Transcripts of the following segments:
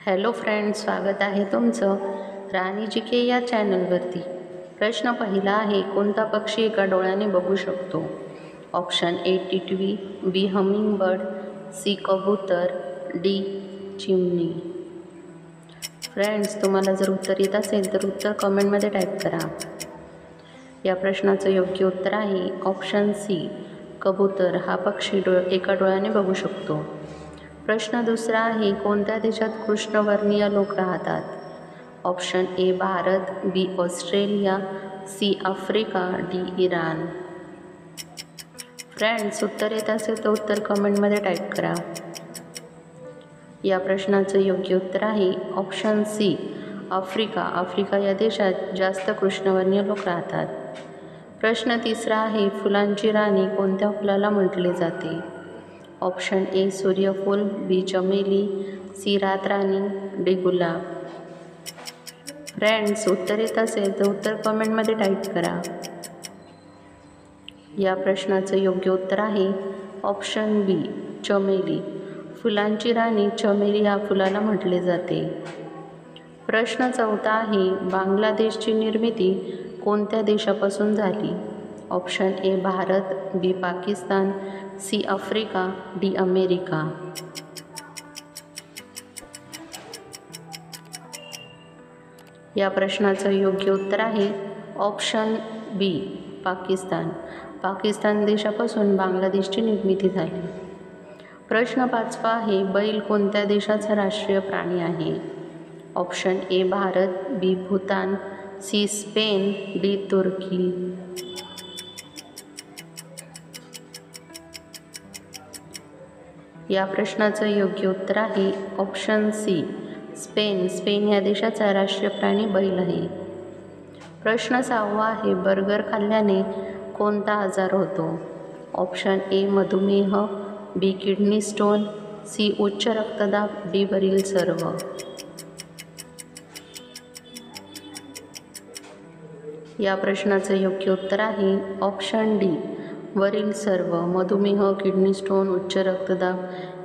Hello friends, स्वागत आहे तुमचं राणी जी के या चॅनलवरती। प्रश्न पहिला आहे, कोणता पक्षी एका डोळ्याने बघू शकतो? ऑप्शन ए टिटवी, बी हमिंग बर्ड, सी कबूतर, डी चिमणी। फ्रेंड्स, तुम्हाला जर उत्तर येत असेल तर उत्तर कमेंटमध्ये टाईप करा। या प्रश्नाचं योग्य उत्तर आहे ऑप्शन सी, कबूतर हा पक्षी एका डोळ्याने बघू शकतो। प्रश्न दुसरा आहे, कोणत्या देशात कृष्णवर्णीय लोक राहतात? Option A Bharat, B Australia, C Africa, D Iran. Friends, उत्तर येत असेल तर उत्तर कमेंटमध्ये टाईप करा। या प्रश्नाचं योग्य उत्तर आहे ऑप्शन सी, आफ्रिका। आफ्रिका या देशात जास्त कृष्णवर्णीय लोक राहतात। प्रश्न तिसरा आहे, फुलांची राणी कोणत्या फुलाला म्हटले जाते? ऑप्शन ए सूर्यफूल, बी चमेली, सी रातराणी, डी गुलाब। फ्रेंड्स, उत्तर येत असेल तर उत्तर कमेंटमध्ये टाईप करा। या प्रश्नाचं योग्य उत्तर आहे ऑप्शन बी, चमेली। फुलांची राणी चमेली या फुलाला म्हटले जाते। प्रश्न चौथा आहे, बांगलादेशची निर्मिती कोणत्या देशापासून झाली? Option A Bharat, B Pakistan, C Africa, D America. या प्रश्नाचं योग्य उत्तर आहे ऑप्शन बी, पाकिस्तान। पाकिस्तान देशापासून बांगलादेशची निर्मिती झाली। प्रश्न पाचवा आहे, बैल कोणत्या देशाचा राष्ट्रीय प्राणी आहे? Option A Bharat, B Bhutan, C Spain, D तुर्की। या प्रश्नाचं योग्य उत्तर आहे ऑप्शन सी, स्पेन। स्पेन या देशाचा राष्ट्रीय प्राणी बैल आहे। प्रश्न सहावा आहे, बर्गर खाल्ल्याने कोणता आजार होतो? ऑप्शन ए मधुमेह, बी किडनी स्टोन, सी उच्च रक्तदाब, डी वरील सर्व। या प्रश्नाचं योग्य उत्तर आहे ऑप्शन डी, वरील सर्व। मधुमेह, किडनी स्टोन, उच्च रक्तदाब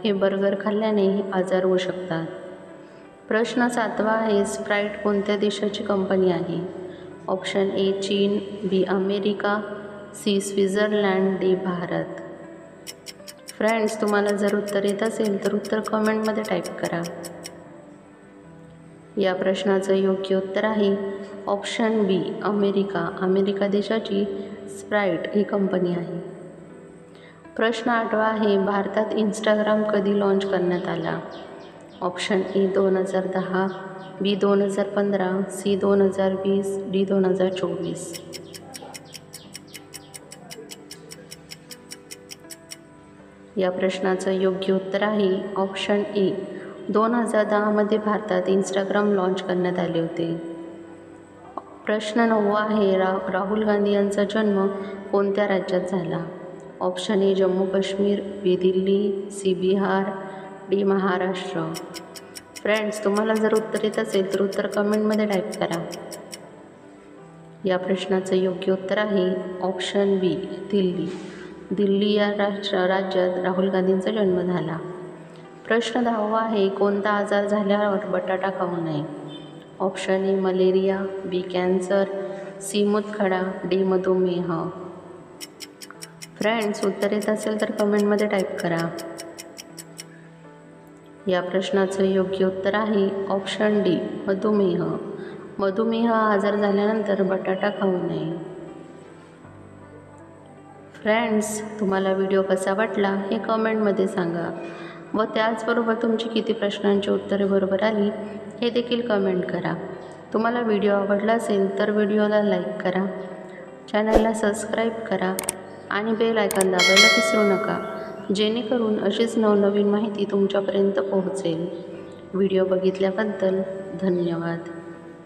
हे बर्गर खाल्ल्याने आजार होऊ शकतात। प्रश्न सातवा आहे, स्प्राईट कोणत्या देशाची कंपनी आहे? ऑप्शन ए चीन, B America, C Switzerland, D Bharat. Friends, तुम्हाला जर उत्तर येत असेल तर उत्तर कमेंटमध्ये टाईप करा। या प्रश्नाचं योग्य उत्तर आहे ऑप्शन बी, अमेरिका। अमेरिका देशाची स्प्राईट ही कंपनी आहे। प्रश्न आठवा आहे, भारतात इंस्टाग्राम कधी लॉन्च करण्यात आला? Option A 2010, B 2015, C 2020, D 2024। या प्रश्नाचं योग्य उत्तर आहे ऑप्शन ए, 2010 भारतात इंस्टाग्राम लॉन्च करण्यात आले होते। प्रश्न नववा आहे, राहुल गांधी यांचा जन्म कोणत्या राज्यात झाला? Option A Jammu Kashmir, B Delhi, C Bihar, D Maharashtra. Friends, तुम्हाला जर उत्तर येत असेल तर उत्तर कमेंटमध्ये टाईप करा। या प्रश्नाचं योग्य उत्तर आहे ऑप्शन बी, दिल्ली। दिल्ली या राज्यात राहुल गांधींचा जन्म झाला। प्रश्न 10वा आहे, कोणता आजार झाल्यावर बटाटा खाऊ नये? Option A malaria, B cancer, C मूतखडा, डी मधुमेह। फ्रेंड्स, उत्तर येत असेल तर कमेंटमध्ये टाईप करा। या प्रश्नाचं योग्य उत्तर आहे ऑप्शन डी, मधुमेह। मधुमेह हा आजार झाल्यानंतर बटाटा खाऊ नये। फ्रेंड्स, तुम्हाला व्हिडिओ कसा वाटला हे कमेंटमध्ये सांगा व त्याचबरोबर तुमची किती प्रश्नांची उत्तरे बरोबर आली हे देखील कमेंट करा। तुम्हाला व्हिडिओ आवडला असेल तर व्हिडिओला लाईक करा, चॅनलला सबस्क्राईब करा आणि बेल आयकॉन दाबायला विसरू नका, जेणेकरून अशीच नवनवीन माहिती तुमच्यापर्यंत पोहोचेल। व्हिडिओ बघितल्याबद्दल धन्यवाद।